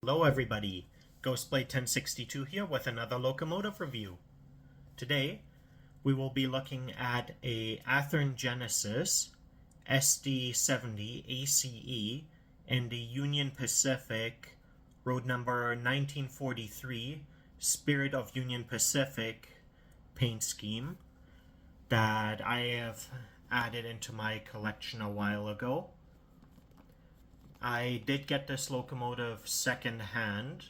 Hello everybody, Ghostblade1062 here with another locomotive review. Today we will be looking at a Athearn Genesis SD70ACe in the Union Pacific road number 1943 Spirit of Union Pacific paint scheme that I have added into my collection a while ago. I did get this locomotive second hand,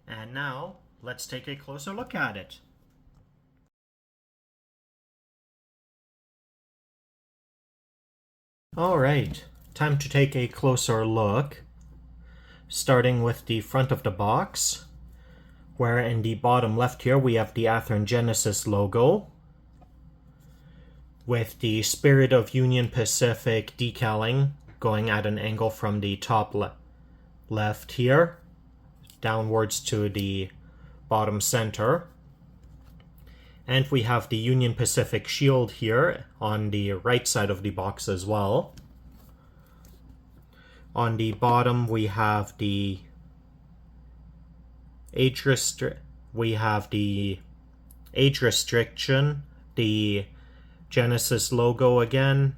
and now let's take a closer look at it. Alright, time to take a closer look, starting with the front of the box, where in the bottom left here we have the Athearn Genesis logo, with the Spirit of Union Pacific decaling going at an angle from the top left here downwards to the bottom center. And we have the Union Pacific shield here on the right side of the box as well. On the bottom we have the age restriction, the Genesis logo again,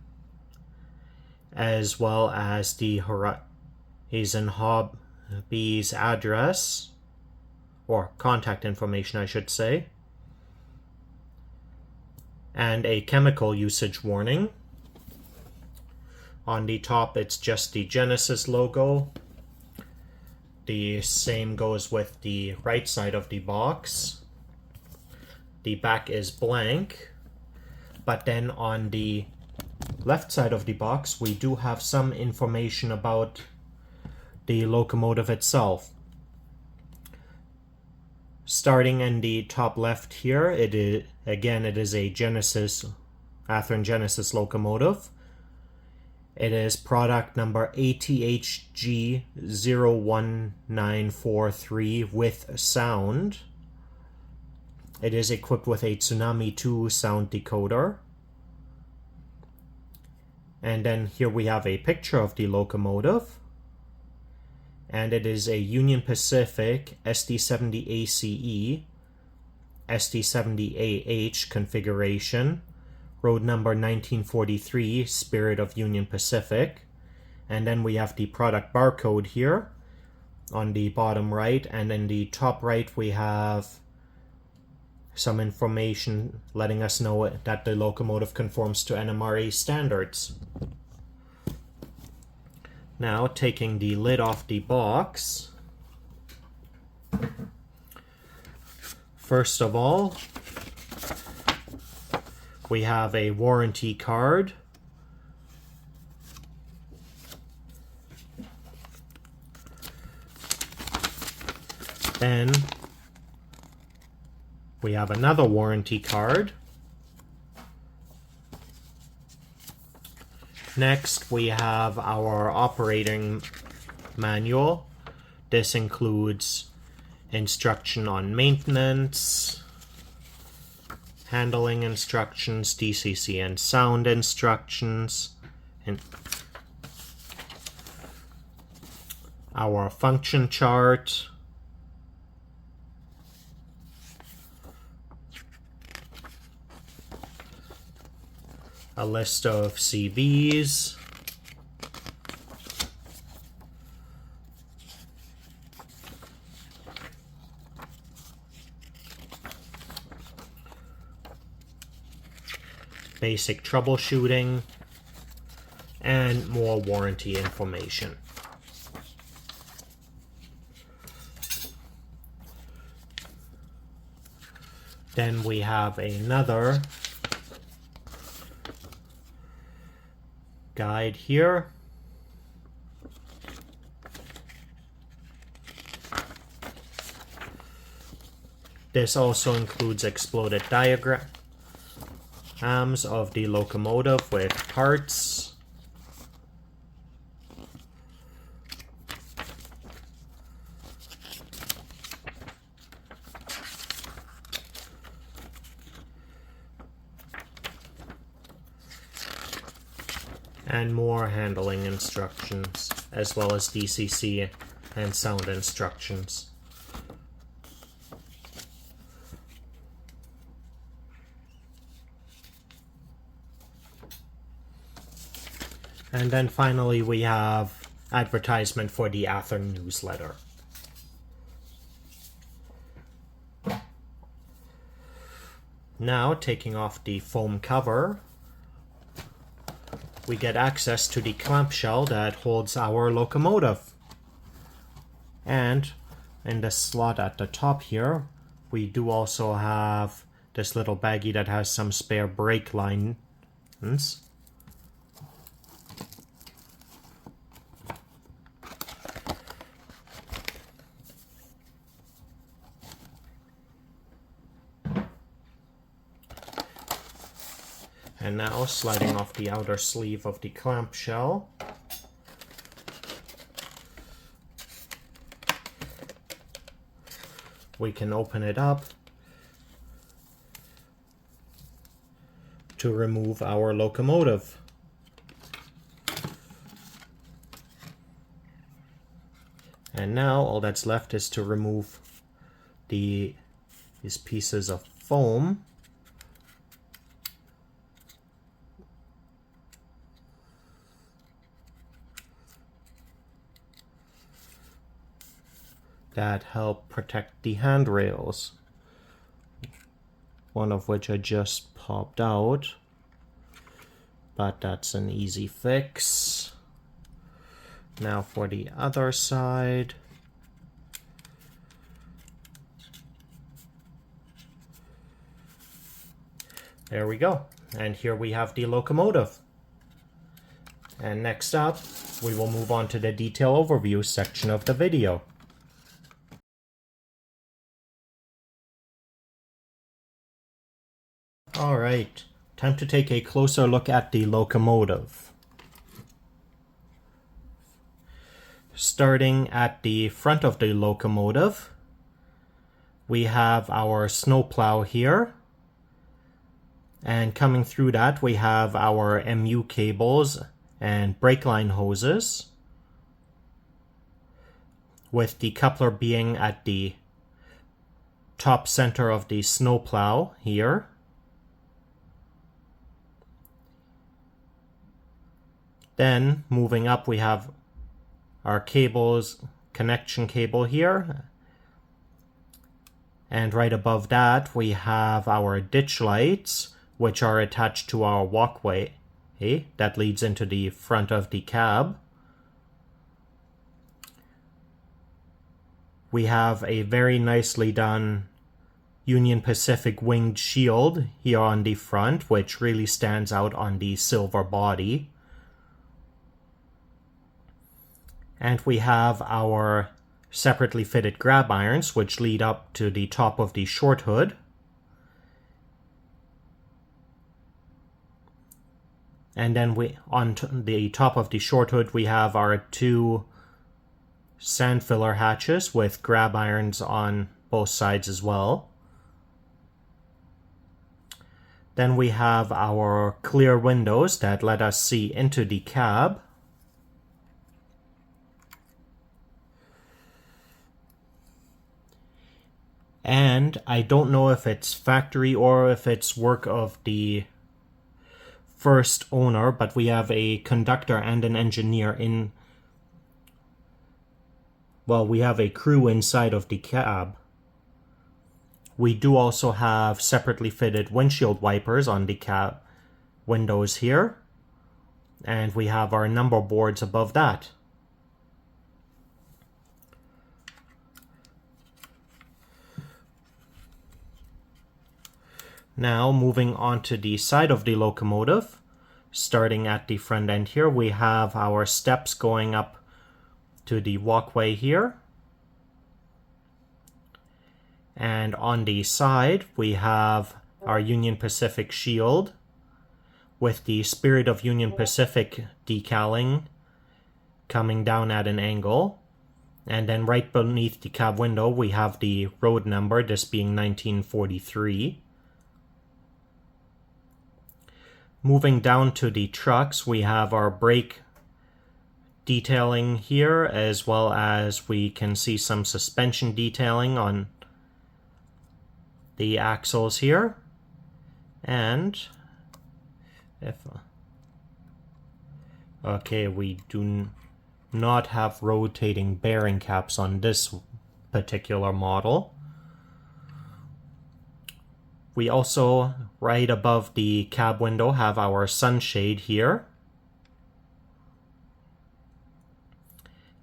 as well as the Horizon Hobby's address, or contact information I should say, and a chemical usage warning. On the top it's just the Genesis logo. The same goes with the right side of the box. The back is blank, but then on the left side of the box we do have some information about the locomotive itself. Starting in the top left here, it is a Athearn Genesis locomotive. It is product number ATHG01943 with sound. It is equipped with a Tsunami 2 sound decoder. And then here we have a picture of the locomotive. And it is a Union Pacific SD70ACe, SD70AH configuration, road number 1943, Spirit of Union Pacific. And then we have the product barcode here on the bottom right, and in the top right we have some information letting us know that the locomotive conforms to NMRA standards. Now, taking the lid off the box, first of all, we have a warranty card. Then we have another warranty card. Next, we have our operating manual. This includes instruction on maintenance, handling instructions, DCC and sound instructions, and our function chart, a list of CVs, basic troubleshooting, and more warranty information. Then we have another guide here. This also includes exploded diagrams of the locomotive with parts, and more handling instructions, as well as DCC and sound instructions. And then finally we have advertisement for the Athearn newsletter. Now, taking off the foam cover, we get access to the clamshell that holds our locomotive. And in the slot at the top here, we do also have this little baggie that has some spare brake lines. And now, sliding off the outer sleeve of the clamshell, we can open it up to remove our locomotive. And now all that's left is to remove these pieces of foam. That help protect the handrails, one of which I just popped out, but that's an easy fix. Now for the other side. There we go, and here we have the locomotive. And next up, we will move on to the detail overview section of the video. Alright, time to take a closer look at the locomotive. Starting at the front of the locomotive, we have our snowplow here. And coming through that, we have our MU cables and brake line hoses, with the coupler being at the top center of the snowplow here. Then, moving up, we have our cables, connection cable here. And right above that, we have our ditch lights, which are attached to our walkway that leads into the front of the cab. We have a very nicely done Union Pacific winged shield here on the front, which really stands out on the silver body. And we have our separately fitted grab irons, which lead up to the top of the short hood. And then on the top of the short hood, we have our two sand filler hatches with grab irons on both sides as well. Then we have our clear windows that let us see into the cab. And I don't know if it's factory or if it's work of the first owner, but we have a conductor and an engineer in. Well, we have a crew inside of the cab. We do also have separately fitted windshield wipers on the cab windows here. And we have our number boards above that. Now, moving on to the side of the locomotive, starting at the front end here, we have our steps going up to the walkway here. And on the side, we have our Union Pacific shield with the Spirit of Union Pacific decaling coming down at an angle. And then right beneath the cab window, we have the road number, this being 1943. Moving down to the trucks, we have our brake detailing here, as well as we can see some suspension detailing on the axles here. And if okay, we do not have rotating bearing caps on this particular model. We also, right above the cab window, have our sunshade here.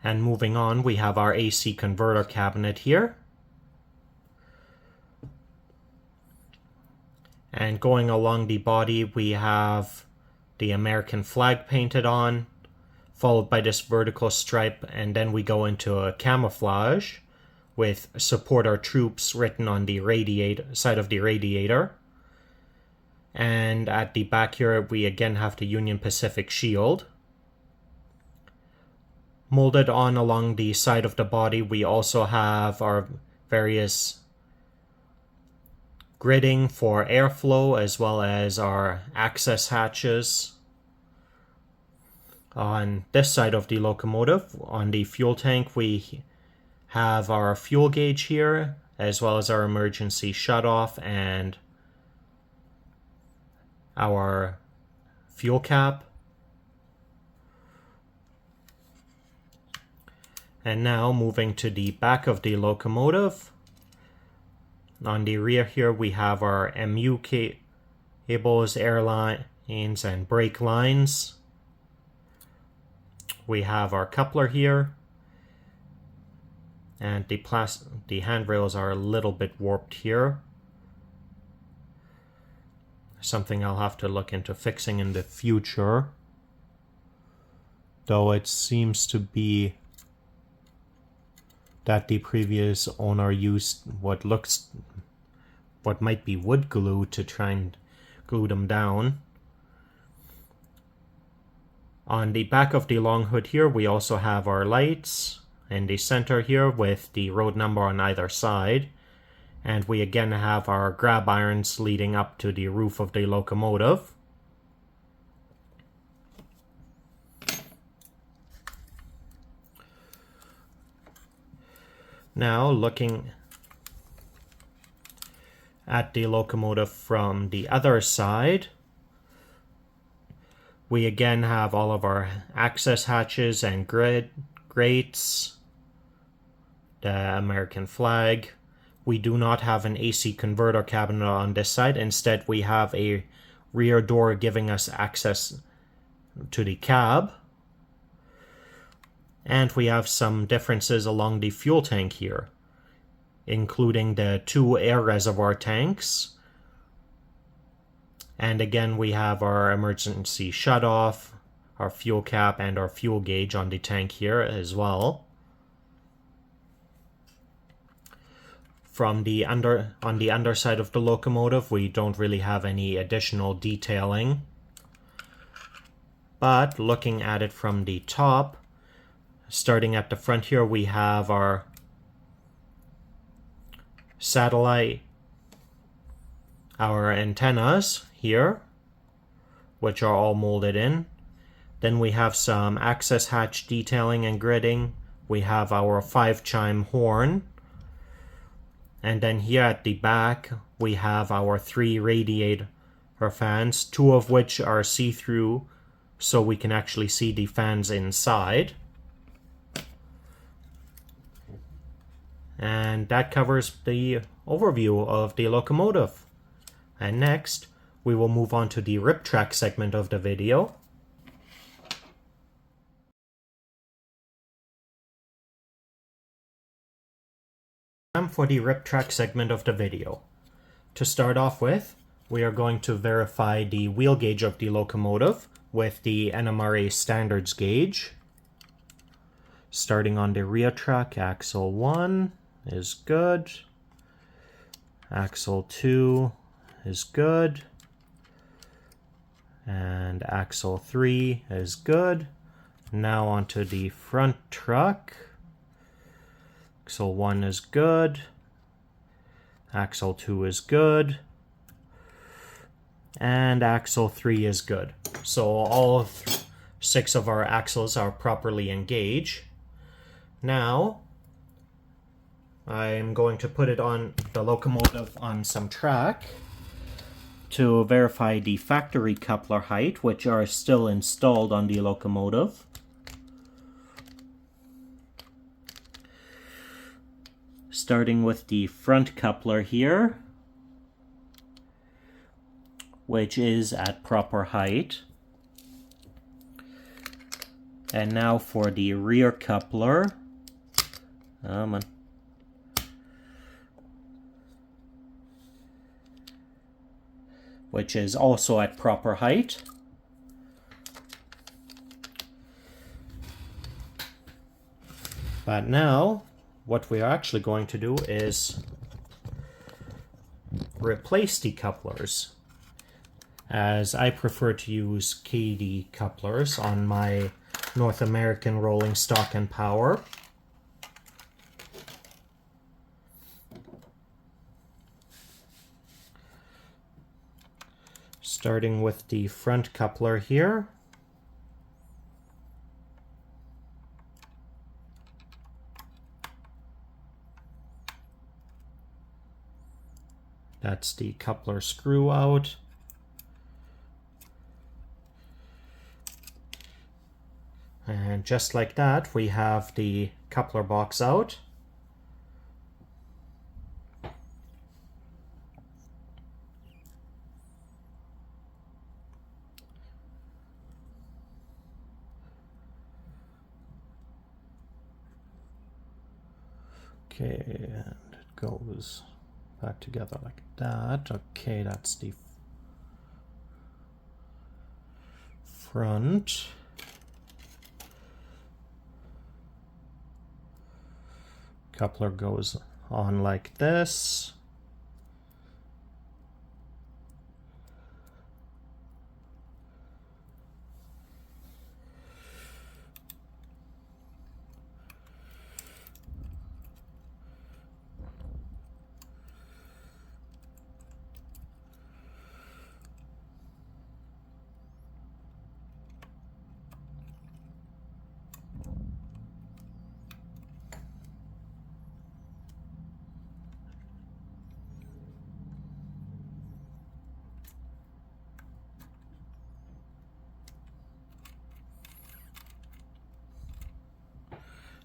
And moving on, we have our AC converter cabinet here. And going along the body, we have the American flag painted on, followed by this vertical stripe, and then we go into a camouflage with "Support Our Troops" written on the side of the radiator. And at the back here, we again have the Union Pacific shield. Molded on along the side of the body, we also have our various gridding for airflow, as well as our access hatches. On this side of the locomotive, on the fuel tank, we have our fuel gauge here, as well as our emergency shutoff and our fuel cap. And now moving to the back of the locomotive. On the rear here we have our MU cables, airlines, and brake lines. We have our coupler here. And the handrails are a little bit warped here. Something I'll have to look into fixing in the future. Though it seems to be that the previous owner used what might be wood glue to try and glue them down. On the back of the long hood here, we also have our lights in the center here with the road number on either side. And we again have our grab irons leading up to the roof of the locomotive. Now, looking at the locomotive from the other side, we again have all of our access hatches and grates, the American flag. We do not have an AC converter cabinet on this side. Instead, we have a rear door giving us access to the cab. And we have some differences along the fuel tank here, including the 2 air reservoir tanks. And again, we have our emergency shutoff, our fuel cap, and our fuel gauge on the tank here as well. On the underside of the locomotive, we don't really have any additional detailing. But looking at it from the top, starting at the front here, we have our satellite, our antennas here, which are all molded in. Then we have some access hatch detailing and gridding. We have our 5-chime horn. And then here at the back, we have our 3 radiator fans, 2 of which are see-through, so we can actually see the fans inside. And that covers the overview of the locomotive. And next, we will move on to the rip track segment of the video. Time for the rip track segment of the video. To start off with, we are going to verify the wheel gauge of the locomotive with the NMRA standards gauge. Starting on the rear track, axle 1 is good. Axle 2 is good. And axle 3 is good. Now onto the front truck. Axle 1 is good. Axle 2 is good. And axle 3 is good. So all 6 of our axles are properly engaged. Now I'm going to put it on the locomotive on some track to verify the factory coupler height, which are still installed on the locomotive. Starting with the front coupler here, which is at proper height. And now for the rear coupler. Which is also at proper height. But now, what we are actually going to do is replace the couplers, as I prefer to use KD couplers on my North American rolling stock and power. Starting with the front coupler here. That's the coupler screw out. And just like that, we have the coupler box out. Okay, and it goes back together like that. Okay, that's the front. Coupler goes on like this.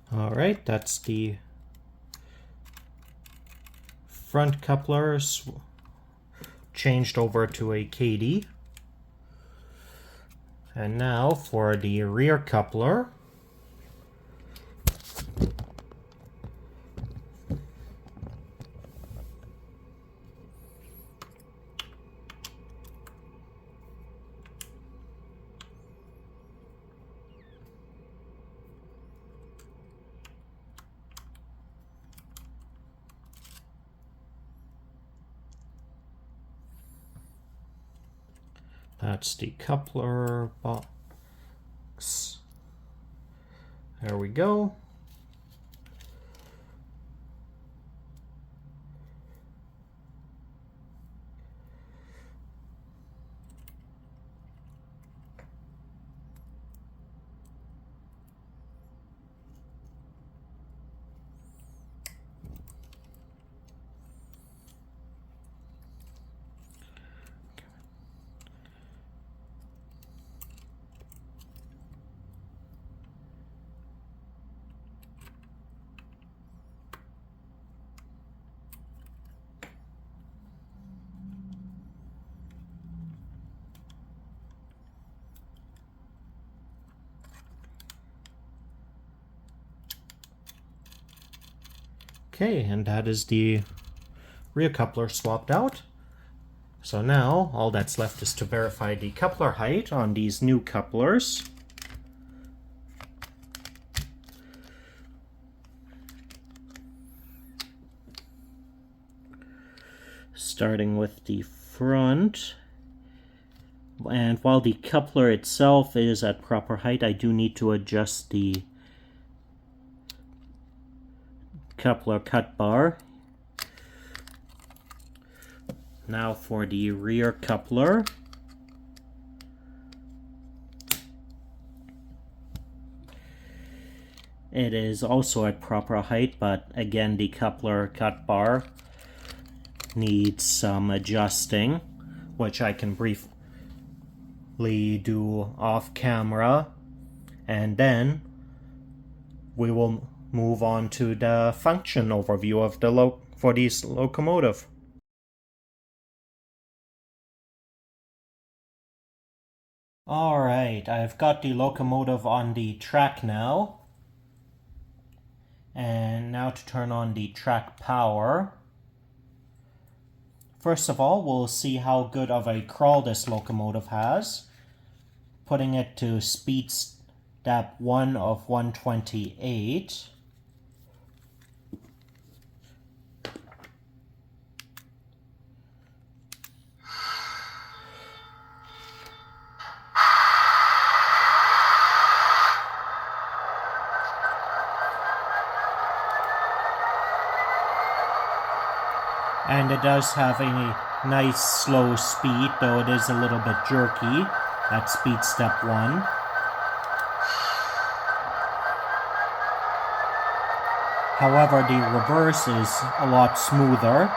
All right, that's the front coupler changed over to a KD. And now for the rear coupler. That's the coupler box. There we go. Okay, and that is the rear coupler swapped out. So now all that's left is to verify the coupler height on these new couplers. Starting with the front. And while the coupler itself is at proper height, I do need to adjust the coupler cut bar. Now for the rear coupler. It is also at proper height, but again the coupler cut bar needs some adjusting, which I can briefly do off camera, and then we will move on to the function overview of the for this locomotive. Alright, I've got the locomotive on the track now. And now to turn on the track power. First of all, we'll see how good of a crawl this locomotive has. Putting it to speed step 1 of 128. And it does have a nice slow speed, though it is a little bit jerky at speed step 1. However, the reverse is a lot smoother.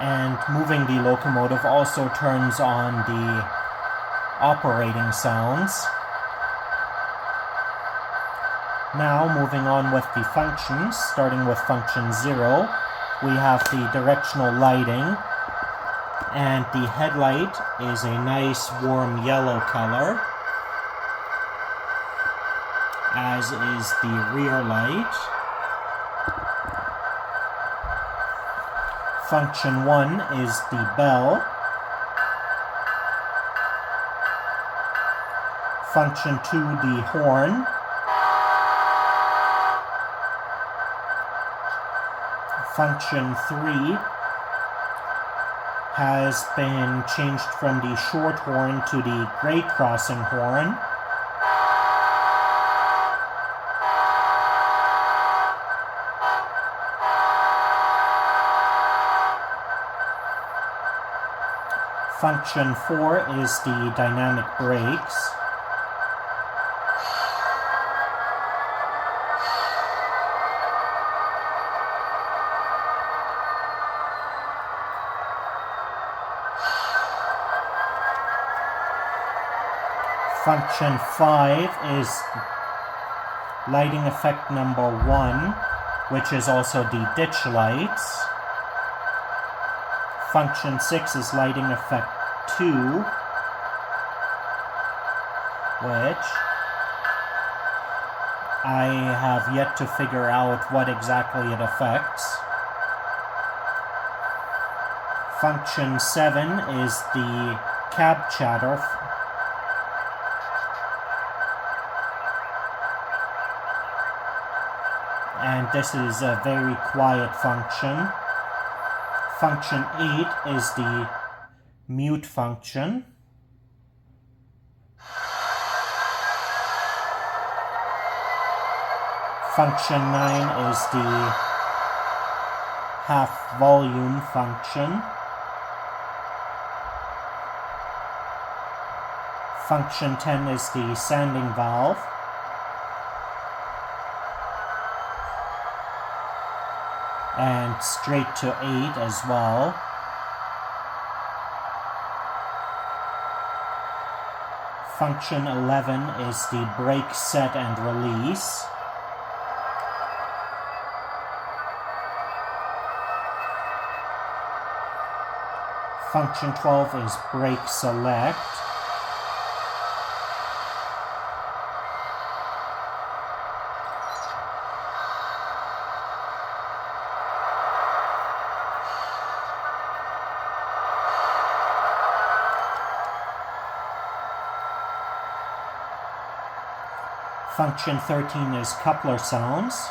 And moving the locomotive also turns on the operating sounds. Now, moving on with the functions, starting with function 0, we have the directional lighting, and the headlight is a nice warm yellow color, as is the rear light. Function 1 is the bell. Function 2, the horn. Function 3 has been changed from the short horn to the grade crossing horn. Function 4 is the dynamic brakes. Function 5 is lighting effect number 1, which is also the ditch lights. Function 6 is lighting effect 2, which I have yet to figure out what exactly it affects. Function 7 is the cab chatter. And this is a very quiet function. Function 8 is the mute function. Function 9 is the half volume function. Function 10 is the sanding valve. And straight to 8 as well. Function 11 is the brake set and release. Function 12 is brake select. Function 13 is coupler sounds.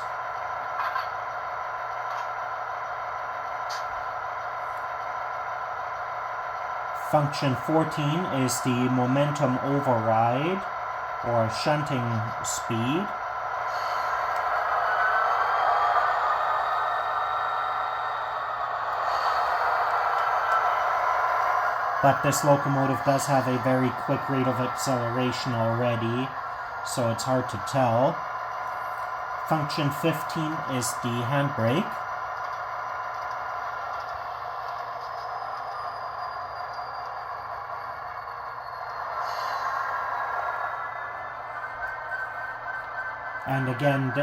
Function 14 is the momentum override or shunting speed. But this locomotive does have a very quick rate of acceleration already, so it's hard to tell. Function 15 is the handbrake. And again,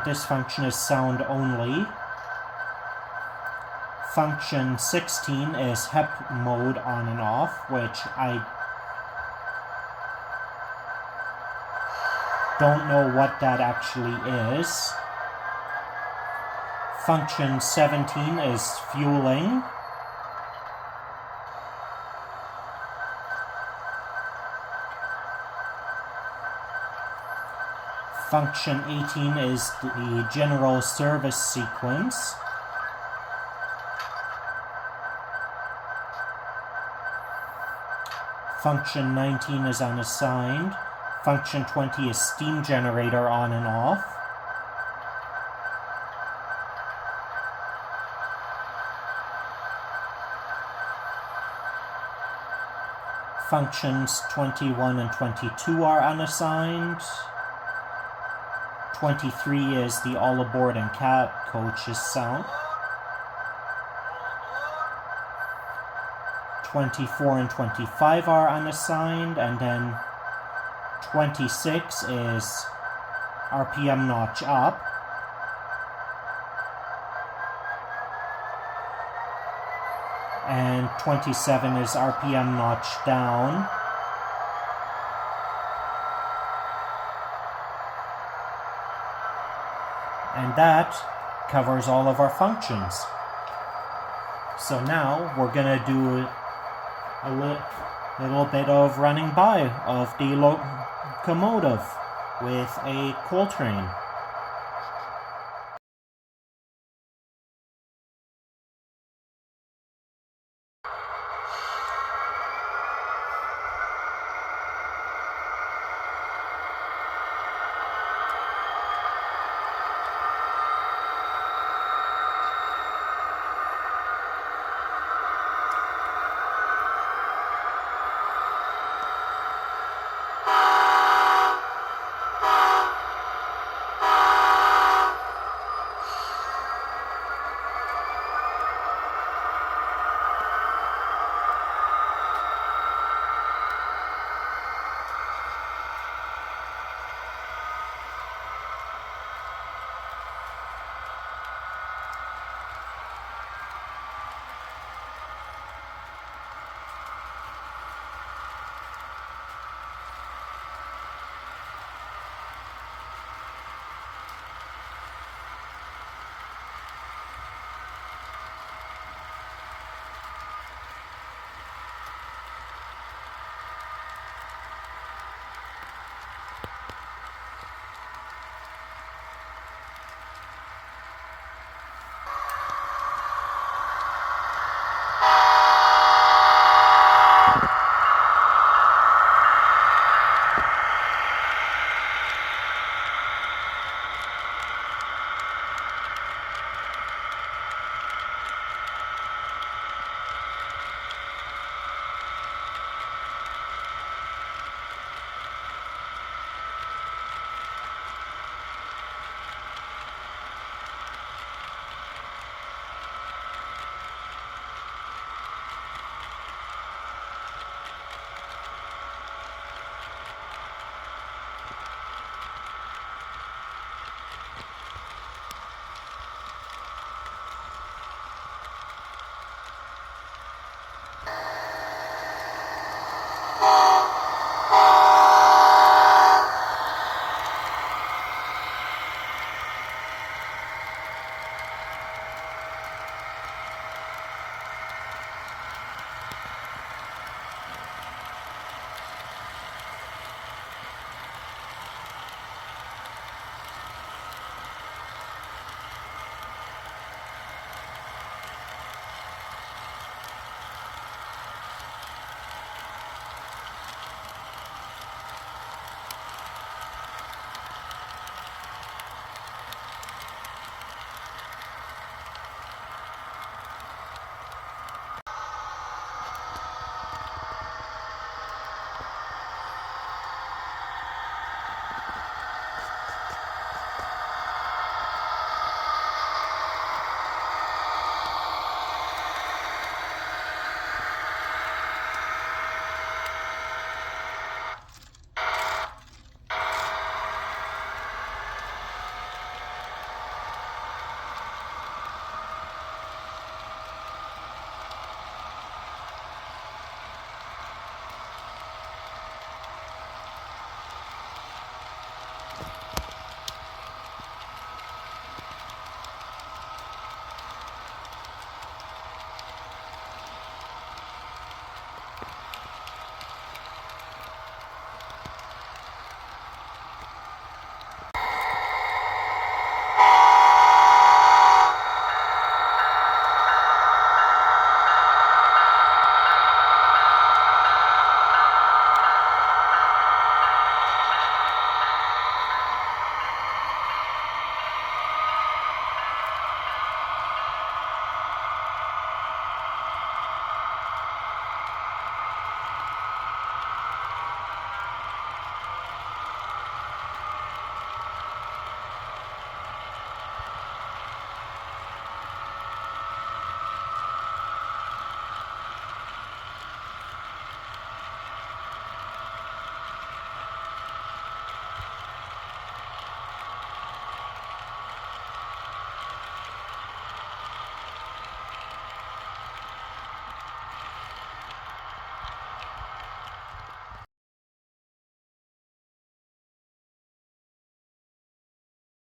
this function is sound only. Function 16 is HEP mode on and off, which I don't know what that actually is. Function 17 is fueling. Function 18 is the general service sequence. Function 19 is unassigned. Function 20 is steam generator on and off. Functions 21 and 22 are unassigned. 23 is the all aboard and cab coaches sound. 24 and 25 are unassigned, and then 26 is RPM notch up. And 27 is RPM notch down. And that covers all of our functions. So now we're going to do a little bit of running by of the locomotive with a coal train.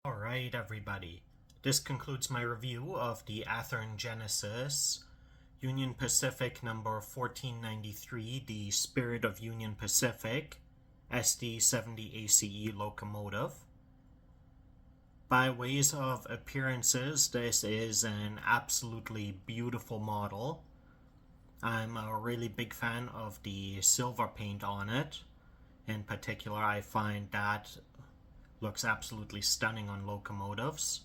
Alright everybody, this concludes my review of the Athearn Genesis Union Pacific number 1493, the Spirit of Union Pacific SD70ACe locomotive. By ways of appearances, this is an absolutely beautiful model. I'm a really big fan of the silver paint on it. In particular, I find that looks absolutely stunning on locomotives.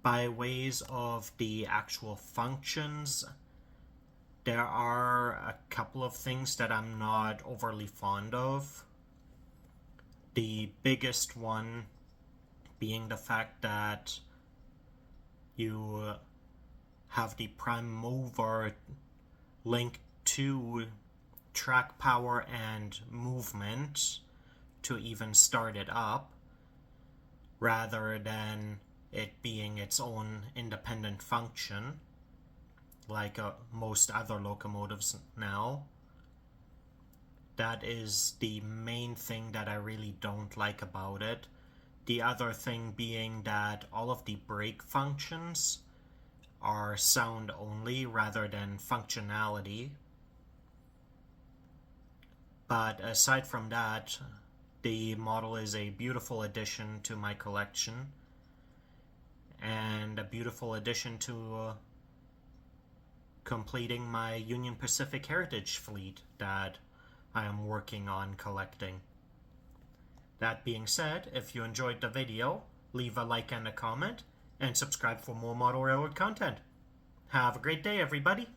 By ways of the actual functions, there are a couple of things that I'm not overly fond of. The biggest one being the fact that you have the prime mover linked to track power and movement to even start it up, rather than it being its own independent function like most other locomotives now. That is the main thing that I really don't like about it. The other thing being that all of the brake functions are sound only rather than functionality. But aside from that, the model is a beautiful addition to my collection and a beautiful addition to completing my Union Pacific Heritage fleet that I am working on collecting. That being said, if you enjoyed the video, leave a like and a comment, and subscribe for more model railroad content. Have a great day, everybody!